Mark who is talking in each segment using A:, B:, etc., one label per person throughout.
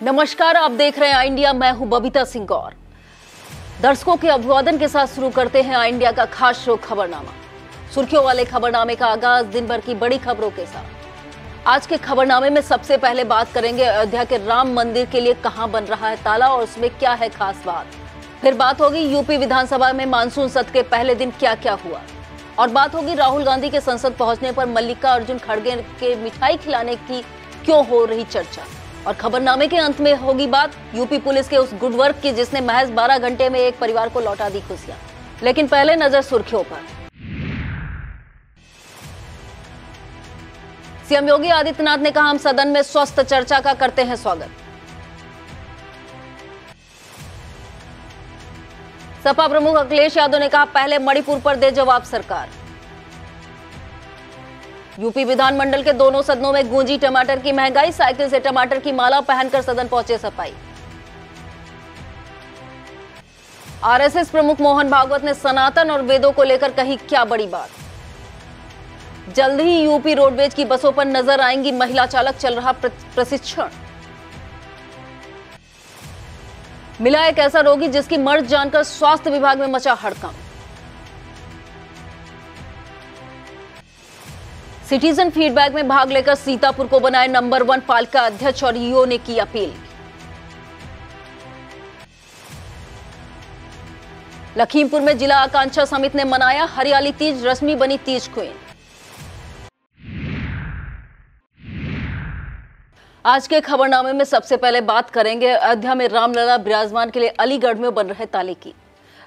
A: नमस्कार, आप देख रहे हैं आई इंडिया। मैं हूं बबीता सिंह गौर। दर्शकों के अभिवादन के साथ शुरू करते हैं आई इंडिया का खास शो खबरनामा। सुर्खियों वाले खबरनामे का आगाज दिन भर की बड़ी खबरों के साथ। आज के खबरनामे में सबसे पहले बात करेंगे अयोध्या के राम मंदिर के लिए कहां बन रहा है ताला और उसमें क्या है खास बात। फिर बात होगी यूपी विधानसभा में मानसून सत्र के पहले दिन क्या क्या हुआ, और बात होगी राहुल गांधी के संसद पहुंचने पर मल्लिकार्जुन खड़गे के मिठाई खिलाने की क्यों हो रही चर्चा। और खबरनामे के अंत में होगी बात यूपी पुलिस के उस गुड वर्क की जिसने महज 12 घंटे में एक परिवार को लौटा दी खुशियां। लेकिन पहले नजर सुर्खियों पर। सीएम योगी आदित्यनाथ ने कहा, हम सदन में स्वस्थ चर्चा का करते हैं स्वागत। सपा प्रमुख अखिलेश यादव ने कहा, पहले मणिपुर पर दे जवाब सरकार। यूपी विधानमंडल के दोनों सदनों में गूंजी टमाटर की महंगाई, साइकिल से टमाटर की माला पहनकर सदन पहुंचे सपाई। आरएसएस प्रमुख मोहन भागवत ने सनातन और वेदों को लेकर कही क्या बड़ी बात। जल्द ही यूपी रोडवेज की बसों पर नजर आएंगी महिला चालक, चल रहा प्रशिक्षण। मिला एक ऐसा रोगी जिसकी मर्ज जानकर स्वास्थ्य विभाग में मचा हड़कंप। सिटीजन फीडबैक में भाग लेकर सीतापुर को बनाए नंबर 1 पालिका अध्यक्ष और ईओ ने की अपील। लखीमपुर में जिला आकांक्षा समिति ने मनाया हरियाली तीज, रश्मि बनी तीज क्वीन। आज के खबरनामे में सबसे पहले बात करेंगे अयोध्या में रामलला विराजमान के लिए अलीगढ़ में बन रहे ताले की।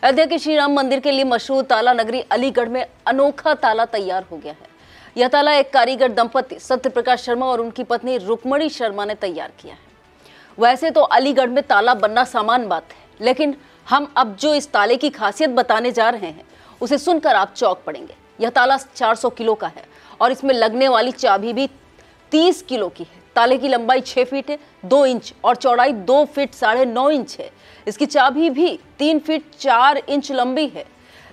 A: अयोध्या के श्री राम मंदिर के लिए मशहूर ताला नगरी अलीगढ़ में अनोखा ताला तैयार हो गया है। यह ताला एक कारीगर दंपति सत्यप्रकाश शर्मा और उनकी पत्नी रुक्मणी शर्मा ने तैयार किया है। वैसे तो अलीगढ़ में ताला बनना सामान्य बात है, लेकिन हम अब जो इस ताले की खासियत बताने जा रहे हैं उसे सुनकर आप चौंक पड़ेंगे। यह ताला 400 किलो का है और इसमें लगने वाली चाबी भी 30 किलो की है। ताले की लंबाई 6 फीट है 2 इंच और चौड़ाई 2 फीट 9.5 इंच है। इसकी चाबी भी 3 फीट 4 इंच लंबी है।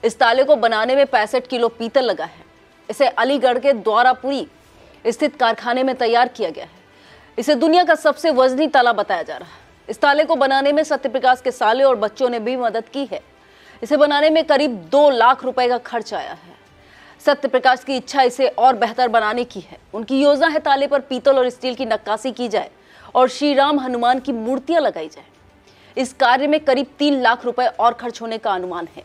A: इस ताले को बनाने में 65 किलो पीतल लगा है। इसे अलीगढ़ के द्वारापुरी स्थित कारखाने में तैयार किया गया है। इसे दुनिया का सबसे वजनी ताला बताया जा रहा है। इस ताले को बनाने में सत्यप्रकाश के साले और बच्चों ने भी मदद की है। इसे बनाने में करीब 2 लाख रुपए का खर्च आया है। सत्यप्रकाश की इच्छा इसे और बेहतर बनाने की है। उनकी योजना है ताले पर पीतल और स्टील की नक्काशी की जाए और श्री राम हनुमान की मूर्तियां लगाई जाए। इस कार्य में करीब 3 लाख रुपए और खर्च होने का अनुमान है।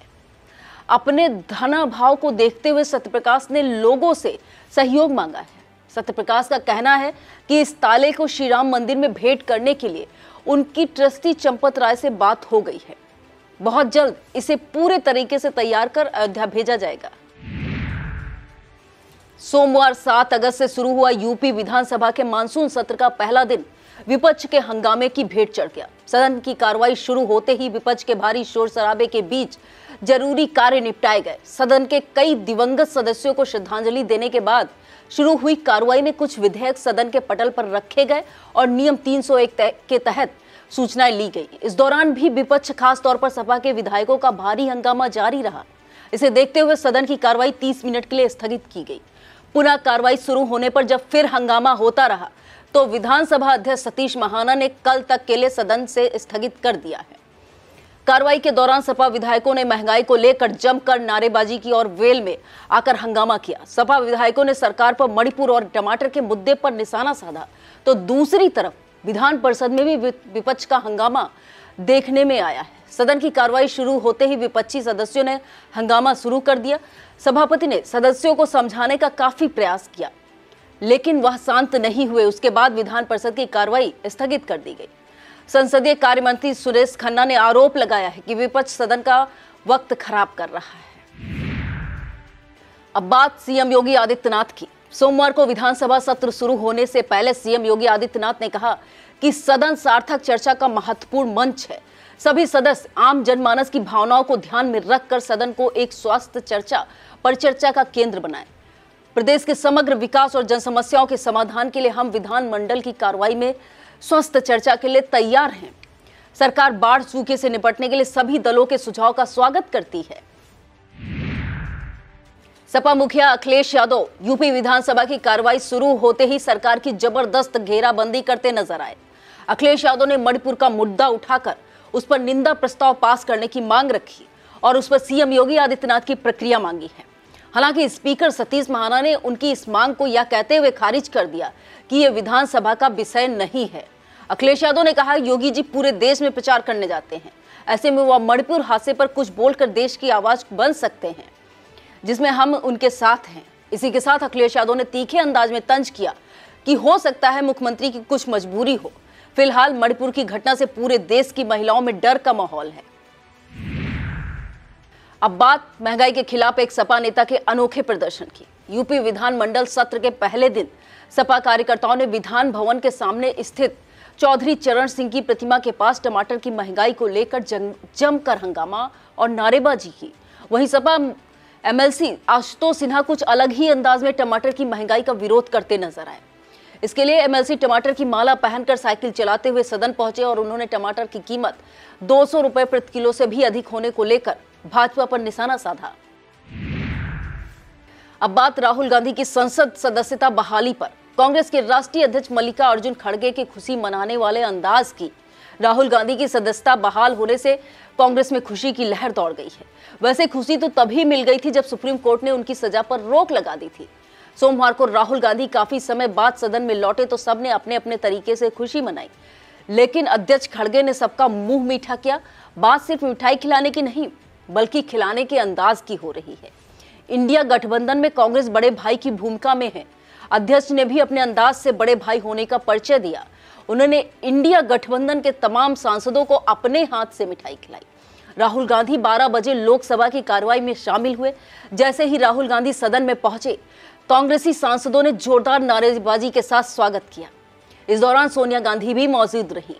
A: अपने धनाभाव को देखते हुए सत्यप्रकाश ने लोगों से सहयोग मांगा है। सत्यप्रकाश का कहना है कि इस ताले को श्री राम मंदिर में भेंट करने के लिए उनकी ट्रस्टी चंपत राय से बात हो गई है। बहुत जल्द इसे पूरे तरीके से तैयार कर अयोध्या भेजा जाएगा। सोमवार 7 अगस्त से शुरू हुआ यूपी विधानसभा के मानसून सत्र का पहला दिन विपक्ष के हंगामे की भेंट चढ़ गया। सदन की कार्रवाई शुरू होते ही विपक्ष के भारी शोर शराबे के बीच जरूरी कार्य निपटाए गए। सदन के कई दिवंगत सदस्यों को श्रद्धांजलि देने के बाद शुरू हुई कार्रवाई में कुछ विधेयक सदन के पटल पर रखे गए और नियम 301 के तहत सूचनाएं ली गई। इस दौरान भी विपक्ष खास तौर पर सपा के विधायकों का भारी हंगामा जारी रहा। इसे देखते हुए सदन की कार्रवाई 30 मिनट के लिए स्थगित की गई। पुनः कार्रवाई शुरू होने पर जब फिर हंगामा होता रहा तो विधानसभा अध्यक्ष सतीश महाना ने कल तक के लिए सदन से स्थगित कर दिया है। कार्रवाई के दौरान सपा विधायकों ने महंगाई को लेकर जमकर नारेबाजी की और वेल में आकर हंगामा किया। सपा विधायकों ने सरकार पर मणिपुर और टमाटर के मुद्दे पर निशाना साधा, तो दूसरी तरफ विधान परिषद में भी विपक्ष का हंगामा देखने में आया है। सदन की कार्रवाई शुरू होते ही विपक्षी सदस्यों ने हंगामा शुरू कर दिया। सभापति ने सदस्यों को समझाने का काफी प्रयास किया, लेकिन वह शांत नहीं हुए। उसके बाद विधान परिषद की कार्रवाई स्थगित कर दी गई। संसदीय कार्य मंत्री सुरेश खन्ना ने आरोप लगाया है कि विपक्ष सदन का वक्त खराब कर रहा है। अब बात सीएम योगी आदित्यनाथ की। सोमवार को विधानसभा सत्र शुरू होने से पहले सीएम योगी आदित्यनाथ ने कहा कि सदन सार्थक चर्चा का महत्वपूर्ण मंच है। सभी सदस्य आम जनमानस की भावनाओं को ध्यान में रखकर सदन को एक स्वास्थ्य चर्चा परिचर्चा का केंद्र बनाएं। प्रदेश के समग्र विकास और जन समस्याओं के समाधान के लिए हम विधानमंडल की कार्रवाई में स्वस्थ चर्चा के लिए तैयार हैं। सरकार बाढ़ सूखे से निपटने के लिए सभी दलों के सुझाव का स्वागत करती है। सपा मुखिया अखिलेश यादव यूपी विधानसभा की कार्रवाई शुरू होते ही सरकार की जबरदस्त घेराबंदी करते नजर आए। अखिलेश यादव ने मणिपुर का मुद्दा उठाकर उस पर निंदा प्रस्ताव पास करने की मांग रखी और उस पर सीएम योगी आदित्यनाथ की प्रक्रिया मांगी है। हालांकि स्पीकर सतीश महाना ने उनकी इस मांग को यह कहते हुए खारिज कर दिया कि यह विधानसभा का विषय नहीं है। अखिलेश यादव ने कहा, योगी जी पूरे देश में प्रचार करने जाते हैं, ऐसे में वह मणिपुर हादसे पर कुछ बोलकर देश की आवाज बन सकते हैं, जिसमें हम उनके साथ हैं। इसी के साथ अखिलेश यादव ने तीखे अंदाज में तंज किया कि हो सकता है मुख्यमंत्री की कुछ मजबूरी हो। फिलहाल मणिपुर की घटना से पूरे देश की महिलाओं में डर का माहौल है। अब बात महंगाई के खिलाफ एक सपा नेता के अनोखे प्रदर्शन की। यूपी विधानमंडल सत्र के पहले दिन सपा कार्यकर्ताओं ने विधान भवन के सामने स्थित चौधरी चरण सिंह की प्रतिमा के पास टमाटर की महंगाई को लेकर जमकर हंगामा और नारेबाजी की। वहीं सपा एमएलसी आशुतोष सिन्हा कुछ अलग ही अंदाज में टमाटर की महंगाई का विरोध करते नजर आए। इसके लिए एमएलसी टमाटर की माला पहनकर साइकिल चलाते हुए सदन पहुंचे और उन्होंने टमाटर की कीमत 200 रुपए प्रति किलो से भी अधिक होने को लेकर भाजपा पर निशाना साधा। अब बात राहुल गांधी की संसद सदस्यता बहाली पर। कांग्रेस के राष्ट्रीय अध्यक्ष मल्लिकार्जुन खड़गे की खुशी मनाने वाले अंदाज की राहुल गांधी की सदस्यता बहाल होने से कांग्रेस में खुशी की लहर दौड़ गई है। वैसे खुशी तो तभी मिल गई थी जब सुप्रीम कोर्ट ने उनकी सजा पर रोक लगा दी थी। सोमवार को राहुल गांधी काफी समय बाद सदन में लौटे तो सबने अपने अपने तरीके से खुशी मनाई, लेकिन अध्यक्ष खड़गे ने सबका मुंह मीठा किया। बात सिर्फ मिठाई खिलाने की नहीं बल्कि खिलाने के अंदाज की हो रही है। इंडिया गठबंधन में कांग्रेस बड़े भाई की भूमिका में है। अध्यक्ष ने भी अपने अंदाज से बड़े भाई होने का परिचय दिया। उन्होंने इंडिया गठबंधन के तमाम सांसदों को अपने हाथ से मिठाई खिलाई। राहुल गांधी 12 बजे लोकसभा की कार्रवाई में शामिल हुए। जैसे ही राहुल गांधी सदन में पहुंचे, कांग्रेसी सांसदों ने जोरदार नारेबाजी के साथ स्वागत किया। इस दौरान सोनिया गांधी भी मौजूद रही।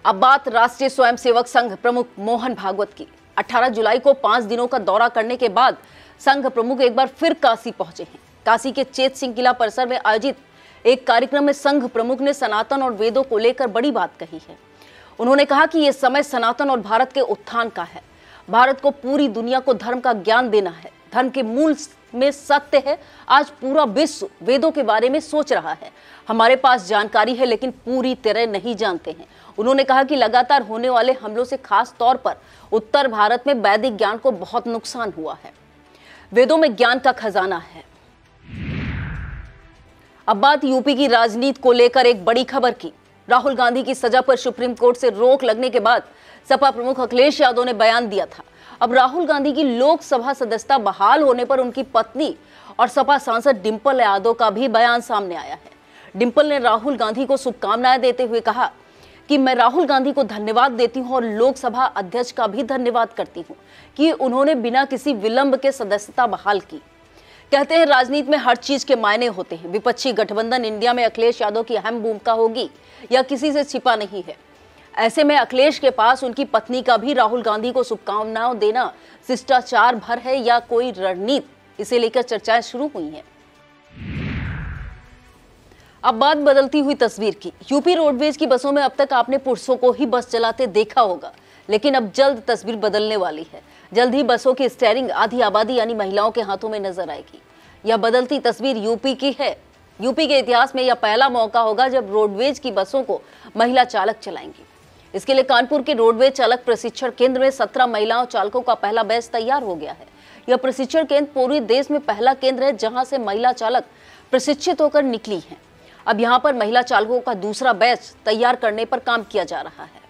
A: अब बात राष्ट्रीय स्वयंसेवक संघ प्रमुख मोहन भागवत की। 18 जुलाई को 5 दिनों का दौरा करने के बाद संघ प्रमुख एक बार फिर काशी पहुंचे हैं। काशी के चेत सिंह किला परिसर में आयोजित एक कार्यक्रम में संघ प्रमुख ने सनातन और वेदों को लेकर बड़ी बात कही है। उन्होंने कहा कि यह समय सनातन और भारत के उत्थान का है। भारत को पूरी दुनिया को धर्म का ज्ञान देना है। धर्म के मूल में सत्य है। आज पूरा विश्व वेदों के बारे में सोच रहा है। हमारे पास जानकारी है लेकिन पूरी तरह नहीं जानते हैं। उन्होंने कहा कि लगातार होने वाले हमलों से खास तौर पर उत्तर भारत में वैदिक ज्ञान को बहुत नुकसान हुआ है। वेदों में ज्ञान का खजाना है। अब बात यूपी की राजनीति को लेकर एक बड़ी खबर की। राहुल गांधी की सजा पर सुप्रीम कोर्ट से रोक लगने के बाद सपा प्रमुख अखिलेश यादव ने बयान दिया था। अब राहुल गांधी की लोकसभा सदस्यता बहाल होने पर उनकी पत्नी और सपा सांसद डिंपल यादव का भी बयान सामने आया है। डिंपल ने राहुल गांधी को शुभकामनाएं देते हुए कहा कि मैं राहुल गांधी को धन्यवाद देती हूं और लोकसभा अध्यक्ष का भी धन्यवाद करती हूं कि उन्होंने बिना किसी विलंब के सदस्यता बहाल की। कहते हैं राजनीति में हर चीज के मायने होते हैं। विपक्षी गठबंधन इंडिया में अखिलेश यादव की अहम भूमिका होगी या किसी से छिपा नहीं है। ऐसे में अखिलेश के पास उनकी पत्नी का भी राहुल गांधी को शुभकामनाएं देना शिष्टाचार भर है या कोई रणनीति, इसे लेकर चर्चाएं शुरू हुई हैं। अब बात बदलती हुई तस्वीर की। यूपी रोडवेज की बसों में अब तक आपने पुरुषों को ही बस चलाते देखा होगा, लेकिन अब जल्द तस्वीर बदलने वाली है। जल्द ही बसों की स्टीयरिंग आधी आबादी यानी महिलाओं के हाथों में नजर आएगी। यह बदलती तस्वीर यूपी की है। यूपी के इतिहास में यह पहला मौका होगा जब रोडवेज की बसों को महिला चालक चलाएंगी। इसके लिए कानपुर के रोडवेज चालक प्रशिक्षण केंद्र में 17 महिलाओं चालकों का पहला बैच तैयार हो गया है। यह प्रशिक्षण केंद्र पूरे देश में पहला केंद्र है जहां से महिला चालक प्रशिक्षित होकर निकली हैं। अब यहां पर महिला चालकों का दूसरा बैच तैयार करने पर काम किया जा रहा है।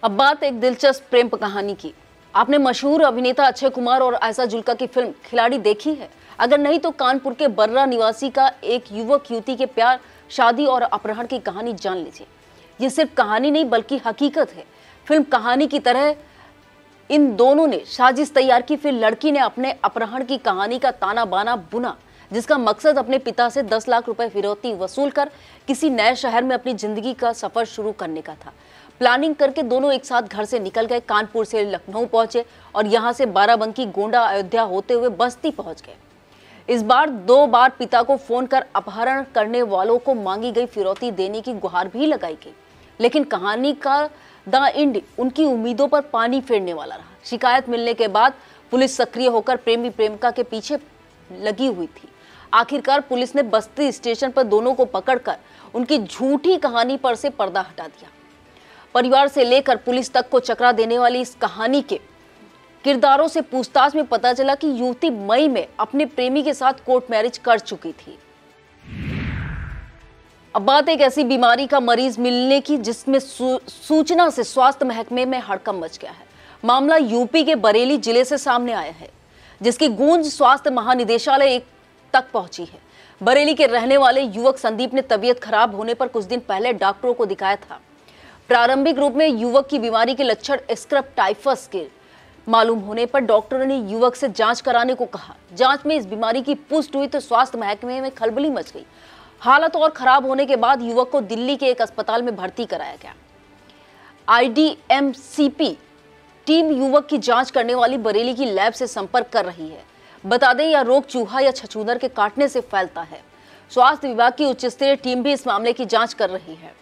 A: अब बात एक दिलचस्प प्रेम कहानी की। आपने मशहूर अभिनेता अक्षय कुमार और आयशा जुल्का की फिल्म खिलाड़ी देखी है? अगर नहीं तो कानपुर के बर्रा निवासी का एक युवक युवती के प्यार, शादी और अपहरण की कहानी जान लीजिए। ये सिर्फ कहानी नहीं बल्कि हकीकत है। फिल्म कहानी की तरह इन दोनों ने साजिश तैयार की, फिर लड़की ने अपने अपहरण की कहानी का ताना बाना बुना, जिसका मकसद अपने पिता से 10 लाख रुपए फिरौती वसूल कर किसी नए शहर में अपनी जिंदगी का सफर शुरू करने का था। प्लानिंग करके दोनों एक साथ घर से निकल गए, कानपुर से लखनऊ पहुंचे और यहां से बाराबंकी, गोंडा, अयोध्या होते हुए बस्ती पहुंच गए। इस बार 2 बार पिता को फोन कर अपहरण करने वालों को मांगी गई फिरौती देने की गुहार भी लगाई गई, लेकिन कहानी का द एंड उनकी उम्मीदों पर पानी फेरने वाला रहा। शिकायत मिलने के बाद पुलिस सक्रिय होकर प्रेमी प्रेमिका के पीछे लगी हुई थी। आखिरकार पुलिस ने बस्ती स्टेशन पर दोनों को पकड़कर उनकी झूठी कहानी पर से पर्दा हटा दिया। परिवार से लेकर पुलिस तक को चकरा देने वाली इस कहानी के किरदारों से पूछताछ में पता चला कि युवती मई में अपने प्रेमी के साथ कोर्ट मैरिज कर चुकी थी। अब बात एक ऐसी बीमारी का मरीज मिलने की जिसमें सूचना से स्वास्थ्य महकमे में हड़कंप मच गया है। मामला यूपी के बरेली जिले से सामने आया है, जिसकी गूंज स्वास्थ्य महानिदेशालय तक पहुंची है। बरेली के रहने वाले युवक संदीप ने तबीयत खराब होने पर कुछ दिन पहले डॉक्टरों को दिखाया था। प्रारंभिक रूप में युवक की बीमारी के लक्षण स्क्रब टाइफस के मालूम होने पर डॉक्टरों ने युवक से जांच कराने को कहा। जांच में इस बीमारी की पुष्टि हुई तो स्वास्थ्य महकमे में खलबली मच गई। हालत और खराब होने के बाद युवक को दिल्ली के एक अस्पताल में भर्ती कराया गया। IDMCP टीम युवक की जांच करने वाली बरेली की लैब से संपर्क कर रही है। बता दें, यह रोग चूहा या छछूंदर के काटने से फैलता है। स्वास्थ्य विभाग की उच्च स्तरीय टीम भी इस मामले की जांच कर रही है।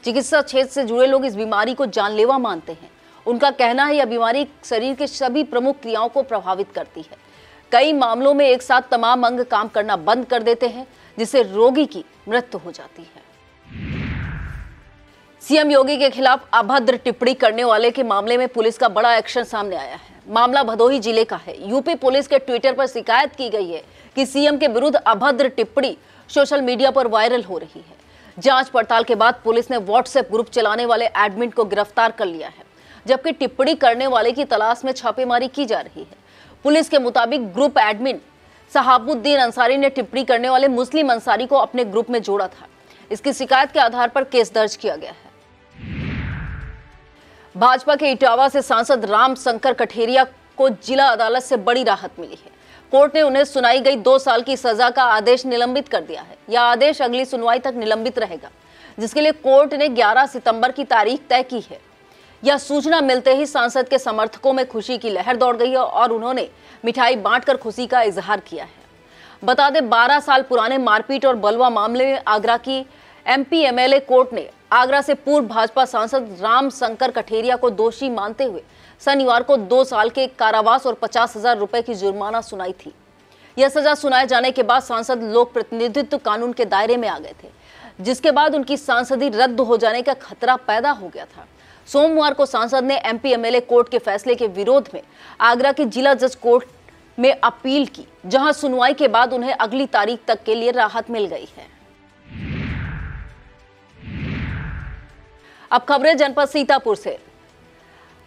A: चिकित्सा क्षेत्र से जुड़े लोग इस बीमारी को जानलेवा मानते हैं। उनका कहना है यह बीमारी शरीर के सभी प्रमुख क्रियाओं को प्रभावित करती है। कई मामलों में एक साथ तमाम अंग काम करना बंद कर देते हैं, जिससे रोगी की मृत्यु हो जाती है। सीएम योगी के खिलाफ अभद्र टिप्पणी करने वाले के मामले में पुलिस का बड़ा एक्शन सामने आया है। मामला भदोही जिले का है। यूपी पुलिस के ट्विटर पर शिकायत की गई है कि सीएम के विरुद्ध अभद्र टिप्पणी सोशल मीडिया पर वायरल हो रही है। जांच पड़ताल के बाद पुलिस ने व्हाट्सएप ग्रुप चलाने वाले एडमिन को गिरफ्तार कर लिया है, जबकि टिप्पणी करने वाले की तलाश में छापेमारी की जा रही है। पुलिस के मुताबिक ग्रुप एडमिन सहाबुद्दीन अंसारी ने टिप्पणी करने वाले मुस्लिम अंसारी को अपने ग्रुप में जोड़ा था। इसकी शिकायत के आधार पर केस दर्ज किया गया है। भाजपा के इटावा से सांसद राम शंकर कठेरिया को जिला अदालत से बड़ी राहत मिली है। कोर्ट ने उन्हें सुनाई गई 2 साल की सजा का आदेश निलंबित कर दिया है। यह आदेश अगली सुनवाई तक निलंबित रहेगा, जिसके लिए कोर्ट ने 11 सितंबर की तारीख तय की है। यह सूचना मिलते ही सांसद के समर्थकों में खुशी की लहर दौड़ गई है और उन्होंने मिठाई बांटकर खुशी का इजहार किया है। बता दें, 12 साल पुराने मारपीट और बलवा मामले में आगरा की MP MLA कोर्ट ने आगरा से पूर्व भाजपा सांसद राम शंकर कठेरिया को दोषी मानते हुए शनिवार को 2 साल के कारावास और 50,000 रुपए की जुर्माना सुनाई थी। यह सजा सुनाए जाने के बाद सांसद लोक प्रतिनिधित्व कानून के दायरे में आ गए थे, जिसके बाद उनकी सांसदी रद्द हो जाने का खतरा पैदा हो गया था। सोमवार को सांसद ने MP MLA कोर्ट के फैसले के विरोध में आगरा की जिला जज कोर्ट में अपील की, जहां सुनवाई के बाद उन्हें अगली तारीख तक के लिए राहत मिल गई है। अब खबरें जनपद सीतापुर से।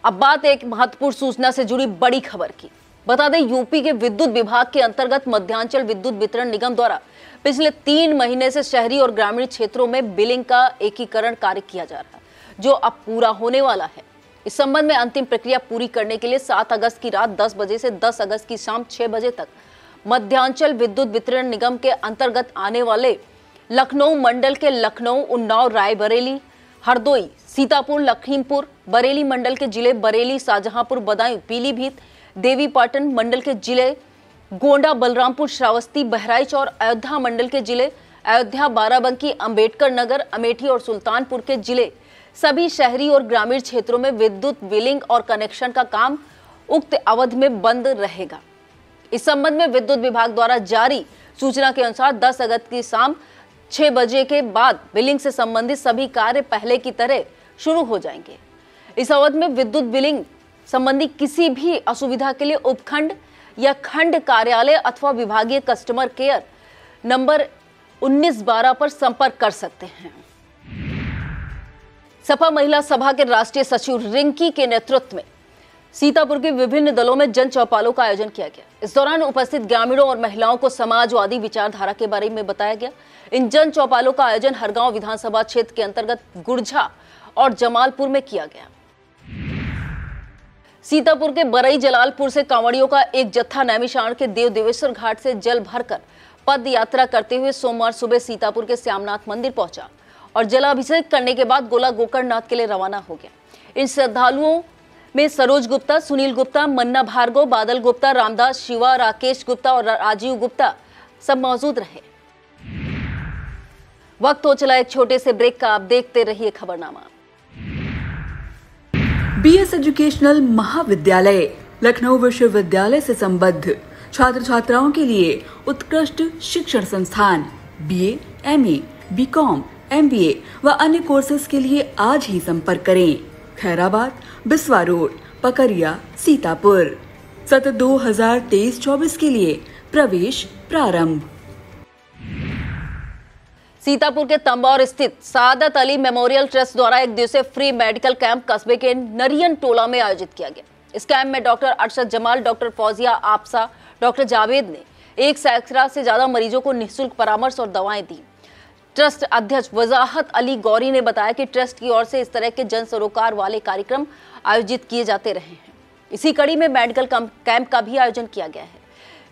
A: अब बात एक महत्वपूर्ण सूचना से जुड़ी बड़ी खबर की। बता दें, यूपी के विद्युत विभाग के अंतर्गत मध्यांचल विद्युत वितरण निगम द्वारा पिछले 3 महीने से शहरी और ग्रामीण क्षेत्रों में बिलिंग का एकीकरण कार्य किया जा रहा है, जो अब पूरा होने वाला है। इस संबंध में अंतिम प्रक्रिया पूरी करने के लिए 7 अगस्त की रात 10 बजे से 10 अगस्त की शाम 6 बजे तक मध्यांचल विद्युत वितरण निगम के अंतर्गत आने वाले लखनऊ मंडल के लखनऊ, उन्नाव, रायबरेली, हरदोई, सीतापुर, लखीमपुर बरेली मंडल के जिले बरेली, शाहजहांपुर, बदायूं, पीलीभीत, देवीपाटन मंडल के जिले गोंडा, बलरामपुर, श्रावस्ती, बहराइच और अयोध्या मंडल के जिले अयोध्या, बाराबंकी, अंबेडकर नगर, अमेठी और सुल्तानपुर के जिले सभी शहरी और ग्रामीण क्षेत्रों में विद्युत बिलिंग और कनेक्शन का काम उक्त अवधि में बंद रहेगा। इस संबंध में विद्युत विभाग द्वारा जारी सूचना के अनुसार 10 अगस्त की शाम 6 बजे के बाद बिलिंग से संबंधित सभी कार्य पहले की तरह शुरू हो जाएंगे। इस अवधि में विद्युत बिलिंग संबंधी किसी भी असुविधा के लिए उपखंड या खंड कार्यालय अथवा विभागीय कस्टमर केयर नंबर 1912 पर संपर्क कर सकते हैं। सपा महिला सभा के राष्ट्रीय सचिव रिंकी के नेतृत्व में सीतापुर के विभिन्न दलों में जन चौपालों का आयोजन किया गया। इस दौरान उपस्थित ग्रामीणों और महिलाओं को समाजवादी विचारधारा के बारे में बताया गया। इन जन चौपालों का आयोजन हरगांव विधानसभा क्षेत्र के अंतर्गत गुरझा और जमालपुर में किया गया। सीतापुर के बरई जलालपुर से कांवड़ियों का एक जत्था नैमिषारण्य के देव देवेश्वर घाट से जल भरकर पद यात्रा करते हुए सोमवार सुबह सीतापुर के श्यामनाथ मंदिर पहुंचा और जलाभिषेक करने के बाद गोला गोकर्णनाथ के लिए रवाना हो गया। इन श्रद्धालुओं में सरोज गुप्ता, सुनील गुप्ता, मन्ना भार्गव, बादल गुप्ता, रामदास, शिवा, राकेश गुप्ता और राजीव गुप्ता सब मौजूद रहे। वक्त हो चला एक छोटे से ब्रेक का। आप देखते रहिए खबरनामा।
B: BS एजुकेशनल महाविद्यालय लखनऊ विश्वविद्यालय से संबद्ध छात्र छात्राओं के लिए उत्कृष्ट शिक्षण संस्थान BA, MA, BCom, MBA व अन्य कोर्सेज के लिए आज ही संपर्क करें। खैराबाद, बिस्वा रोड, पकरिया, सीतापुर। सत्र 2023-24 के लिए प्रवेश प्रारंभ।
A: सीतापुर के तंबौर स्थित सादत अली मेमोरियल ट्रस्ट द्वारा एक दिवसीय फ्री मेडिकल कैंप कस्बे के नरियन टोला में आयोजित किया गया। इस कैंप में doctor Arshad Jamal, doctor Fauzia Apsa, doctor Javed ने 1 सैकड़ा से ज्यादा मरीजों को निःशुल्क परामर्श और दवाएं दी। ट्रस्ट अध्यक्ष वजाहत अली गौरी ने बताया कि ट्रस्ट की ओर से इस तरह के जन सरोकार वाले कार्यक्रम आयोजित किए जाते रहे हैं। इसी कड़ी में मेडिकल कैंप का भी आयोजन किया गया है।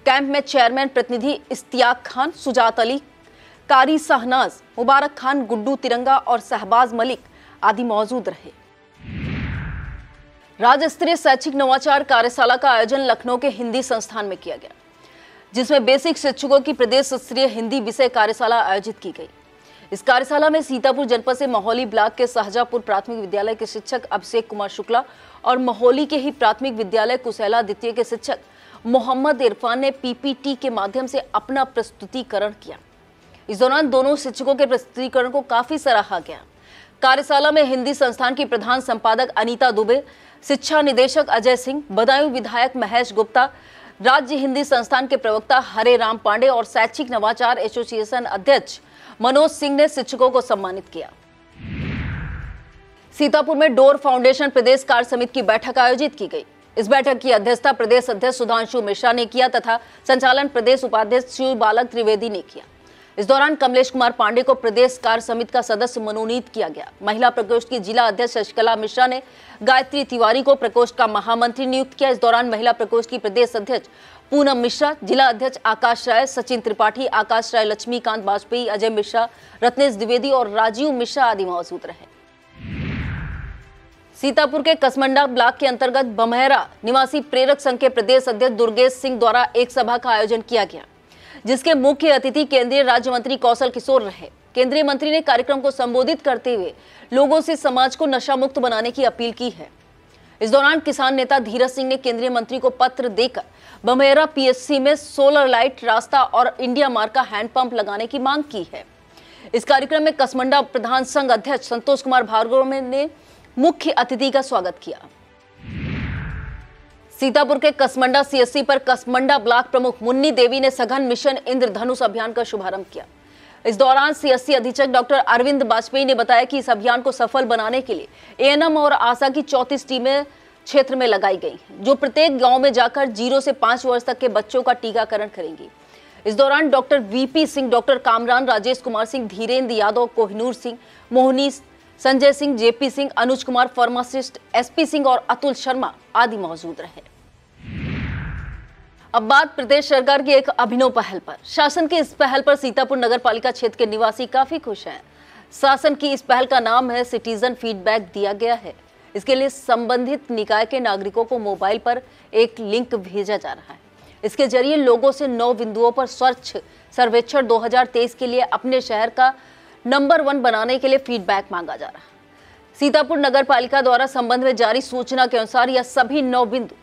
A: कैंप में चेयरमैन प्रतिनिधि इश्तियाक खान, सुजात अली, कारी शहनाज, मुबारक खान, गुड्डू तिरंगा और शहबाज मलिक आदि मौजूद रहे। राज्य स्तरीय शैक्षिक नवाचार कार्यशाला का आयोजन लखनऊ के हिंदी संस्थान में किया गया, जिसमें बेसिक शिक्षकों की प्रदेश स्तरीय हिंदी विषय कार्यशाला आयोजित की गई। इस कार्यशाला में सीतापुर जनपद से मोहौली ब्लॉक के शाहजहांपुर प्राथमिक विद्यालय के शिक्षक अभिषेक कुमार शुक्ला और मोहौली के ही प्राथमिक विद्यालय कुशैला द्वितीय के शिक्षक मोहम्मद इरफान ने PPT के माध्यम से अपना प्रस्तुतिकरण किया। इस दौरान दोनों शिक्षकों के प्रस्तुतिकरण को काफी सराहा गया। कार्यशाला में हिंदी संस्थान की प्रधान संपादक अनीता दुबे, शिक्षा निदेशक अजय सिंह, बदायूं विधायक महेश गुप्ता, राज्य हिंदी संस्थान के प्रवक्ता हरे राम पांडे और शैक्षिक नवाचार एसोसिएशन अध्यक्ष मनोज सिंह ने शिक्षकों को सम्मानित किया। सीतापुर में डोर फाउंडेशन प्रदेश कार्य समिति की बैठक आयोजित की गई। इस बैठक की अध्यक्षता प्रदेश अध्यक्ष सुधांशु मिश्रा ने किया तथा संचालन प्रदेश उपाध्यक्ष शिव बालक त्रिवेदी ने किया। इस दौरान कमलेश कुमार पांडे को प्रदेश कार्य समिति का सदस्य मनोनीत किया गया। महिला प्रकोष्ठ की जिला अध्यक्ष शशिकला मिश्रा ने गायत्री तिवारी को प्रकोष्ठ का महामंत्री नियुक्त किया। इस दौरान महिला प्रकोष्ठ की प्रदेश अध्यक्ष पूनम मिश्रा, जिला अध्यक्ष आकाश राय, सचिन त्रिपाठी, आकाश राय, लक्ष्मीकांत वाजपेयी, अजय मिश्रा, रत्नेश द्विवेदी और राजीव मिश्रा आदि मौजूद रहे। सीतापुर के कसमंडा ब्लॉक के अंतर्गत बमहरा निवासी प्रेरक संघ के प्रदेश अध्यक्ष दुर्गेश सिंह द्वारा एक सभा का आयोजन किया गया, जिसके मुख्य अतिथि केंद्रीय राज्य मंत्री कौशल किशोर रहे। केंद्रीय मंत्री ने कार्यक्रम को संबोधित करते हुए लोगों से समाज को नशा मुक्त बनाने की अपील की है। इस दौरान किसान नेता धीरज सिंह ने केंद्रीय मंत्री को पत्र देकर बमहरा PSC में सोलर लाइट, रास्ता और इंडिया मार्क का हैंडपंप लगाने की मांग की है। इस कार्यक्रम में कसमंडा प्रधान संघ अध्यक्ष संतोष कुमार भार्गव ने मुख्य अतिथि का स्वागत किया। सीतापुर के कसमंडा CSC पर कसमंडा ब्लॉक प्रमुख मुन्नी देवी ने सघन मिशन इंद्रधनुष अभियान का शुभारंभ किया। इस दौरान CSC अधीक्षक डॉक्टर अरविंद वाजपेयी ने बताया कि इस अभियान को सफल बनाने के लिए ANM और आशा की 34 टीमें क्षेत्र में लगाई गई हैं, जो प्रत्येक गांव में जाकर 0 से 5 वर्ष तक के बच्चों का टीकाकरण करेंगी। इस दौरान doctor VP Singh, doctor Kamran, Rajesh Kumar Singh, Dhirendra Yadav, Kohinoor Singh, Mohini, Sanjay Singh, JP Singh, Anuj Kumar, pharmacist SP Singh और अतुल शर्मा आदि मौजूद रहे। अब बात प्रदेश सरकार की एक अभिनव पहल पर। शासन की इस पहल पर सीतापुर नगर पालिका क्षेत्र के निवासी काफी खुश हैं। शासन की इस पहल का नाम है सिटीजन फीडबैक दिया गया है। इसके लिए संबंधित निकाय के नागरिकों को मोबाइल पर एक लिंक भेजा जा रहा है। इसके जरिए लोगों से 9 बिंदुओं पर स्वच्छ सर्वेक्षण 2023 के लिए अपने शहर का नंबर 1 बनाने के लिए फीडबैक मांगा जा रहा है। सीतापुर नगर पालिका द्वारा संबंध में जारी सूचना के अनुसार यह सभी 9 बिंदु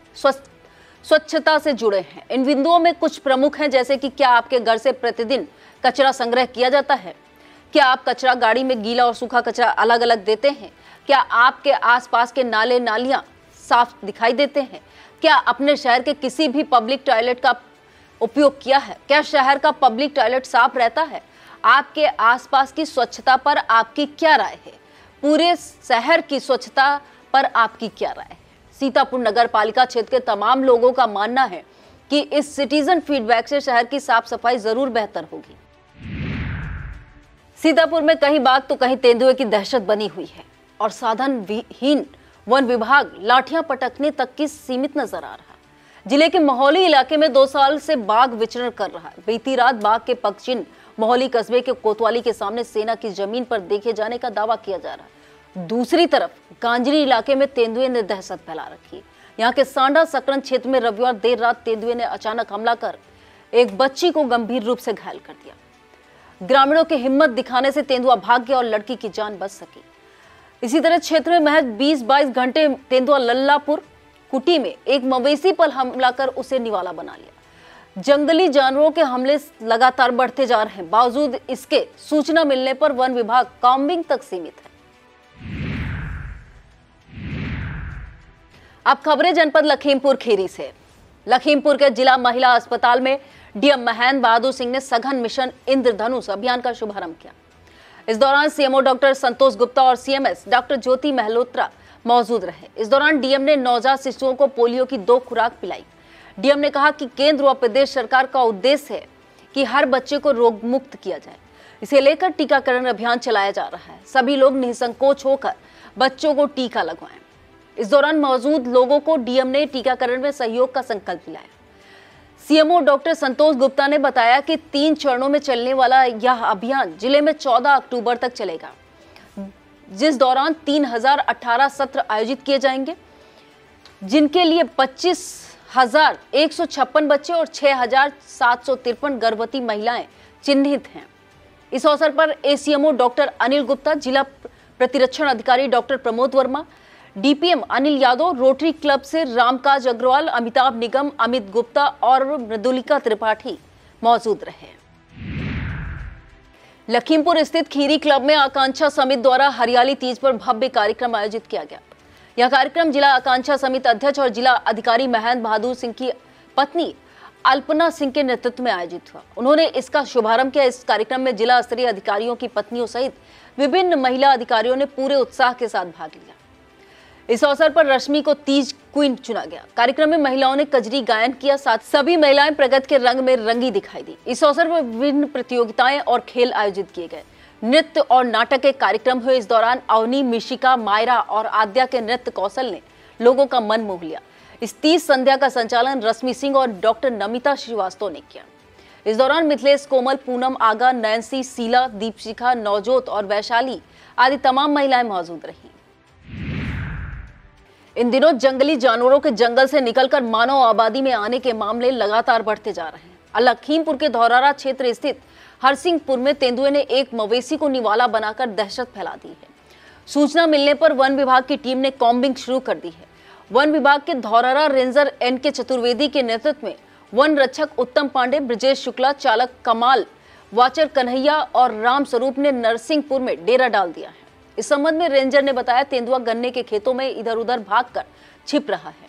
A: स्वच्छता से जुड़े हैं। इन बिंदुओं में कुछ प्रमुख हैं, जैसे कि क्या आपके घर से प्रतिदिन कचरा संग्रह किया जाता है, क्या आप कचरा गाड़ी में गीला और सूखा कचरा अलग अलग देते हैं, क्या आपके आसपास के नाले नालियां साफ दिखाई देते हैं, क्या अपने शहर के किसी भी पब्लिक टॉयलेट का उपयोग किया है, क्या शहर का पब्लिक टॉयलेट साफ रहता है, आपके आसपास की स्वच्छता पर आपकी क्या राय है, पूरे शहर की स्वच्छता पर आपकी क्या राय है। सीतापुर नगर पालिका क्षेत्र के तमाम लोगों का मानना है कि इस सिटीजन फीडबैक से शहर की साफ सफाई जरूर बेहतर होगी। सीतापुर में कहीं बाघ तो कहीं तेंदुए की दहशत बनी हुई है और साधन विहीन वन विभाग लाठियां पटकने तक की सीमित नजर आ रहा है। जिले के मोहौली इलाके में 2 साल से बाघ विचरण कर रहा है। बीती रात बाघ के पगचिन्ह मोहौली कस्बे के कोतवाली के सामने सेना की जमीन पर देखे जाने का दावा किया जा रहा है। दूसरी तरफ कांजरी इलाके में तेंदुए ने दहशत फैला रखी। यहाँ के सांडा सकरन क्षेत्र में रविवार देर रात तेंदुए ने अचानक हमला कर एक बच्ची को गंभीर रूप से घायल कर दिया। ग्रामीणों की हिम्मत दिखाने से तेंदुआ भाग गया और लड़की की जान बच सकी। इसी तरह क्षेत्र में महज 20-22 घंटे तेंदुआ लल्लापुर कुटी में एक मवेशी पर हमला कर उसे निवाला बना लिया। जंगली जानवरों के हमले लगातार बढ़ते जा रहे हैं। बावजूद इसके सूचना मिलने पर वन विभाग कॉम्बिंग तक सीमित है। अब खबरें जनपद लखीमपुर खीरी से। लखीमपुर के जिला महिला अस्पताल में डीएम महेंद्र बहादुर सिंह ने सघन मिशन इंद्रधनुष अभियान का शुभारंभ किया। इस दौरान सीएमओ डॉक्टर संतोष गुप्ता और सीएमएस डॉक्टर ज्योति महलोत्रा मौजूद रहे। इस दौरान डीएम ने नवजात शिशुओं को पोलियो की 2 खुराक पिलाई। डीएम ने कहा कि केंद्र व प्रदेश सरकार का उद्देश्य है कि हर बच्चे को रोग मुक्त किया जाए। इसे लेकर टीकाकरण अभियान चलाया जा रहा है। सभी लोग निसंकोच होकर बच्चों को टीका लगवाएं। इस दौरान मौजूद लोगों को डीएम ने टीकाकरण में सहयोग का संकल्प दिलाया। सीएमओ डॉक्टर संतोष गुप्ता ने बताया कि 3 चरणों में चलने वाला यह अभियान जिले में 14 अक्टूबर तक चलेगा, जिस दौरान 3018 सत्र आयोजित किए जाएंगे, जिनके लिए 25,156 बच्चे और 6,753 गर्भवती महिलाएं चिन्हित हैं। इस अवसर पर एसीएमओ डॉक्टर अनिल गुप्ता, जिला प्रतिरक्षण अधिकारी doctor Pramod Verma, DPM Anil Yadav, rotary club से रामकाज अग्रवाल, अमिताभ निगम, अमित गुप्ता और मृदुलिका त्रिपाठी मौजूद रहे। लखीमपुर स्थित खीरी क्लब में आकांक्षा समिति द्वारा हरियाली तीज पर भव्य कार्यक्रम आयोजित किया गया। यह कार्यक्रम जिला आकांक्षा समिति अध्यक्ष और जिला अधिकारी महेंद्र बहादुर सिंह की पत्नी अल्पना सिंह के नेतृत्व में आयोजित हुआ। उन्होंने इसका शुभारंभ किया। इस कार्यक्रम में जिला स्तरीय अधिकारियों की पत्नियों सहित विभिन्न महिला अधिकारियों ने पूरे उत्साह के साथ भाग लिया। इस अवसर पर रश्मि को तीज क्वीन चुना गया। कार्यक्रम में महिलाओं ने कजरी गायन किया, साथ सभी महिलाएं प्रगति के रंग में रंगी दिखाई दी। इस अवसर पर विभिन्न प्रतियोगिताएं और खेल आयोजित किए गए। नृत्य और नाटक के कार्यक्रम हुए। इस दौरान अवनी, मिशिका, मायरा और आद्या के नृत्य कौशल ने लोगों का मन मोह लिया। इस तीज संध्या का संचालन रश्मि सिंह और डॉक्टर नमिता श्रीवास्तव ने किया। इस दौरान मिथिलेश, कोमल, पूनम, आगा, नैन्सी, शीला, दीपशिखा, नवजोत और वैशाली आदि तमाम महिलाएं मौजूद रहीं। इन दिनों जंगली जानवरों के जंगल से निकलकर मानव आबादी में आने के मामले लगातार बढ़ते जा रहे हैं। लखीमपुर के धौरारा क्षेत्र स्थित हरसिंहपुर में तेंदुए ने एक मवेशी को निवाला बनाकर दहशत फैला दी है। सूचना मिलने पर वन विभाग की टीम ने कॉम्बिंग शुरू कर दी है। वन विभाग के धौरारा रेंजर एनके चतुर्वेदी के नेतृत्व में वन रक्षक उत्तम पांडे, ब्रजेश शुक्ला, चालक कमाल, वाचर कन्हैया और राम स्वरूप ने नरसिंहपुर में डेरा डाल दिया है। इस संबंध में रेंजर ने बताया, तेंदुआ गन्ने के खेतों में इधर उधर भागकर छिप रहा है,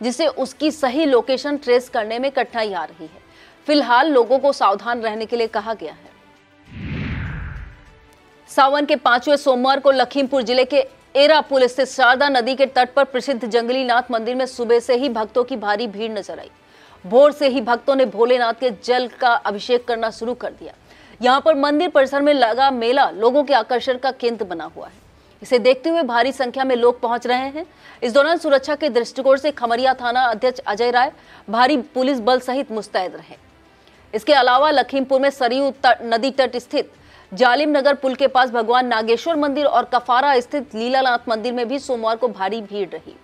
A: जिससे उसकी सही लोकेशन ट्रेस करने में कठिनाई आ रही है। फिलहाल लोगों को सावधान रहने के लिए कहा गया है। सावन के 5वें सोमवार को लखीमपुर जिले के एरा पुल स्थित शारदा नदी के तट पर प्रसिद्ध जंगली नाथ मंदिर में सुबह से ही भक्तों की भारी भीड़ नजर आई। भोर से ही भक्तों ने भोलेनाथ के जल का अभिषेक करना शुरू कर दिया। यहाँ पर मंदिर परिसर में लगा मेला लोगों के आकर्षण का केंद्र बना हुआ है। इसे देखते हुए भारी संख्या में लोग पहुंच रहे हैं। इस दौरान सुरक्षा के दृष्टिकोण से खमरिया थाना अध्यक्ष अजय राय भारी पुलिस बल सहित मुस्तैद रहे। इसके अलावा लखीमपुर में सरयू नदी तट स्थित जालिम नगर पुल के पास भगवान नागेश्वर मंदिर और कफारा स्थित लीलानाथ मंदिर में भी सोमवार को भारी भीड़ रही।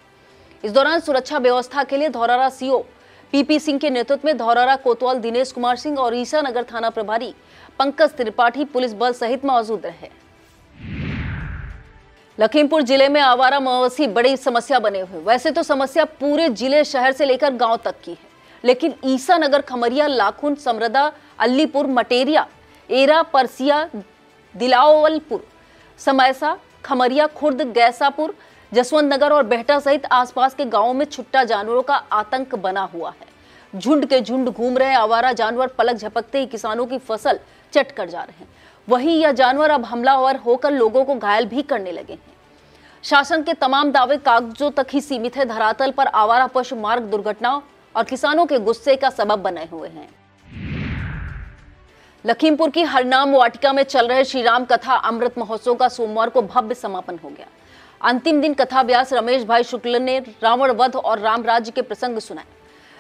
A: इस दौरान सुरक्षा व्यवस्था के लिए धौरारा सीओ पीपी सिंह के नेतृत्व में धौरारा कोतवाल दिनेश कुमार सिंह और ईसानगर थाना प्रभारी पंकज त्रिपाठी पुलिस बल सहित मौजूद रहे। लखीमपुर जिले में आवारा मवेशी बड़ी समस्या बने हुए। वैसे तो समस्या पूरे जिले, शहर से लेकर गांव तक की है, लेकिन ईसानगर, खमरिया, लाखुन, समरदा, अल्लीपुर, मटेरिया, एरा, परसिया, दिलावलपुर, समैसा, खमरिया, खुर्द, गैसापुर, जसवंत नगर और बेहटा सहित आसपास के गांवों में छुट्टा जानवरों का आतंक बना हुआ है। झुंड के झुंड घूम रहे आवारा जानवर पलक झपकते ही किसानों की फसल चट कर जा रहे हैं। वहीं यह जानवर अब हमलावर होकर लोगों को घायल भी करने लगे हैं। शासन के तमाम दावे कागजों तक ही सीमित है। धरातल पर आवारा पशु मार्ग दुर्घटनाओं और किसानों के गुस्से का सबब बने हुए हैं। लखीमपुर की हरनाम वाटिका में चल रहे श्री राम कथा अमृत महोत्सव का सोमवार को भव्य समापन हो गया। अंतिम दिन कथा व्यास रमेश भाई शुक्ल ने रावण वध और राम राज्य के प्रसंग सुनाए।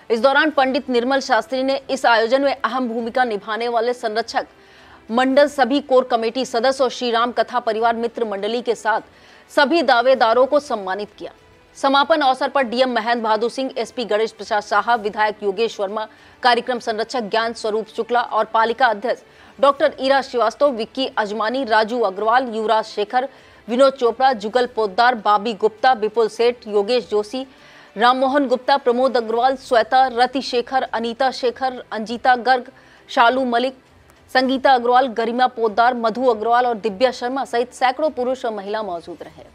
A: इस दौरान पंडित निर्मल शास्त्री ने इस आयोजन में अहम भूमिका निभाने वाले संरक्षक मंडल, सभी कोर कमेटी सदस्य और श्री राम कथा परिवार मित्र मंडली के साथ सभी दावेदारों को सम्मानित किया। समापन अवसर पर डीएम महेंद्र बहादुर सिंह, एसपी गणेश प्रसाद साहब, विधायक योगेश वर्मा, कार्यक्रम संरक्षक ज्ञान स्वरूप शुक्ला और पालिका अध्यक्ष डॉक्टर ईरा श्रीवास्तव, विक्की अजमानी, राजू अग्रवाल, युवराज शेखर, विनोद चोपड़ा, जुगल पोद्दार, बाबी गुप्ता, विपुल सेठ, योगेश जोशी, राम मोहन गुप्ता, प्रमोद अग्रवाल, श्वेता, रति शेखर, अनीता शेखर, अंजिता गर्ग, शालू मलिक, संगीता अग्रवाल, गरिमा पोद्दार, मधु अग्रवाल और दिव्या शर्मा सहित सैकड़ों पुरुष और महिला मौजूद रहे।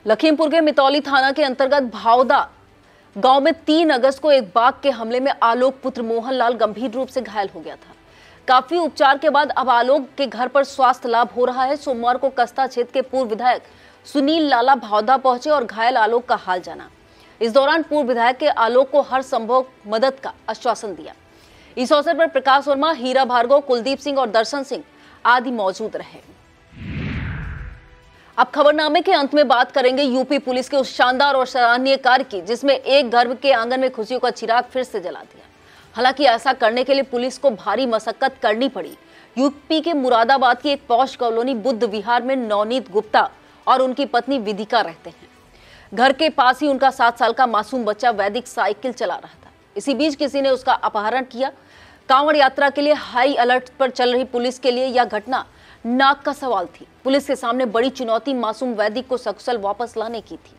A: लखीमपुर के मितौली थाना के अंतर्गत भावदा गांव में 3 अगस्त को एक बाघ के हमले में आलोक पुत्र मोहनलाल गंभीर रूप से घायल हो गया था। काफी उपचार के बाद अब आलोक के घर पर स्वास्थ्य लाभ हो रहा है। सोमवार को कस्ता क्षेत्र के पूर्व विधायक सुनील लाला भावदा पहुंचे और घायल आलोक का हाल जाना। इस दौरान पूर्व विधायक के आलोक को हर संभव मदद का आश्वासन दिया। इस अवसर पर प्रकाश वर्मा, हीरा भार्गव, कुलदीप सिंह और दर्शन सिंह आदि मौजूद रहे। अब खबरनामे के अंत में बात करेंगे यूपी पुलिस के उस शानदार और सराहनीय कार्य की, जिसमें एक घर के आंगन में खुशियों का चिराग फिर से जला दिया। हालांकि ऐसा करने के लिए पुलिस को भारी मशक्कत करनी पड़ी। यूपी के मुरादाबाद की एक पॉश कॉलोनी बुद्ध विहार में नवनीत गुप्ता और उनकी पत्नी विदिका रहते हैं। घर के पास ही उनका 7 साल का मासूम बच्चा वैदिक साइकिल चला रहा था। इसी बीच किसी ने उसका अपहरण किया। कांवड़ यात्रा के लिए हाई अलर्ट पर चल रही पुलिस के लिए यह घटना नाक का सवाल थी। पुलिस के सामने बड़ी चुनौती मासूम वैदिक को सकुशल वापस लाने की थी।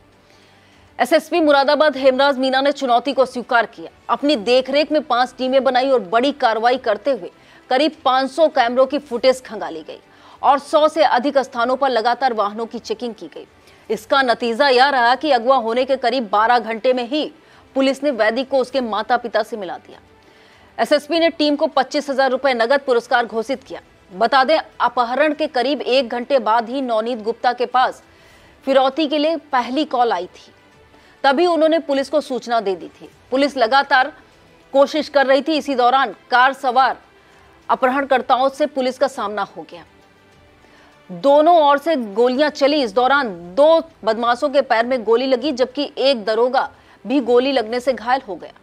A: एसएसपी मुरादाबाद हेमराज मीना ने चुनौती को स्वीकार किया। अपनी देखरेख में 5 टीमें बनाई और बड़ी कार्रवाई करते हुए करीब 500 कैमरों की फुटेज खंगाली गई और 100 से अधिक स्थानों पर लगातार वाहनों की चेकिंग की गई। इसका नतीजा यह रहा कि अगवा होने के करीब 12 घंटे में ही पुलिस ने वैदिक को उसके माता पिता से मिला दिया। एसएसपी ने टीम को 25,000 रुपए नगद पुरस्कार घोषित किया। बता दें, अपहरण के करीब 1 घंटे बाद ही नवनीत गुप्ता के पास फिरौती के लिए पहली कॉल आई थी। तभी उन्होंने पुलिस को सूचना दे दी थी। पुलिस लगातार कोशिश कर रही थी। इसी दौरान कार सवार अपहरणकर्ताओं से पुलिस का सामना हो गया। दोनों ओर से गोलियां चली। इस दौरान 2 बदमाशों के पैर में गोली लगी, जबकि एक दरोगा भी गोली लगने से घायल हो गया।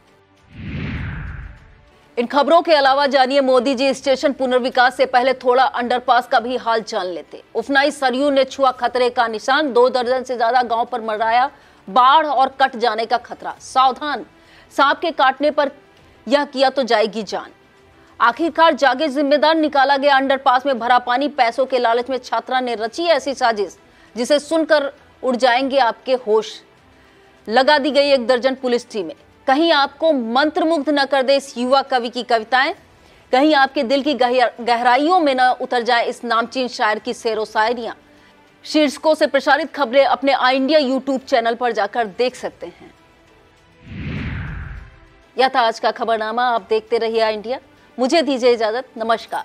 A: इन खबरों के अलावा जानिए मोदी जी स्टेशन पुनर्विकास से पहले थोड़ा अंडरपास का भी हाल जान लेते। उफनाई सरयू ने छुआ खतरे का निशान। 2 दर्जन से ज्यादा गांव पर मंडराया बाढ़ और कट जाने का खतरा। सावधान, सांप के काटने पर यह किया तो जाएगी जान। आखिरकार जागे जिम्मेदार, निकाला गया अंडरपास में भरा पानी। पैसों के लालच में छात्रा ने रची ऐसी साजिश जिसे सुनकर उड़ जाएंगे आपके होश। लगा दी गई 1 दर्जन पुलिस टीमें। कहीं आपको मंत्रमुग्ध न कर दे इस युवा कवि की कविताएं, कहीं आपके दिल की गहराइयों में न उतर जाए इस नामचीन शायर की शेरो शायरियां। शीर्षकों से प्रसारित खबरें अपने आई इंडिया यूट्यूब चैनल पर जाकर देख सकते हैं। यह था आज का खबरनामा। आप देखते रहिए आई इंडिया। मुझे दीजिए इजाजत। नमस्कार।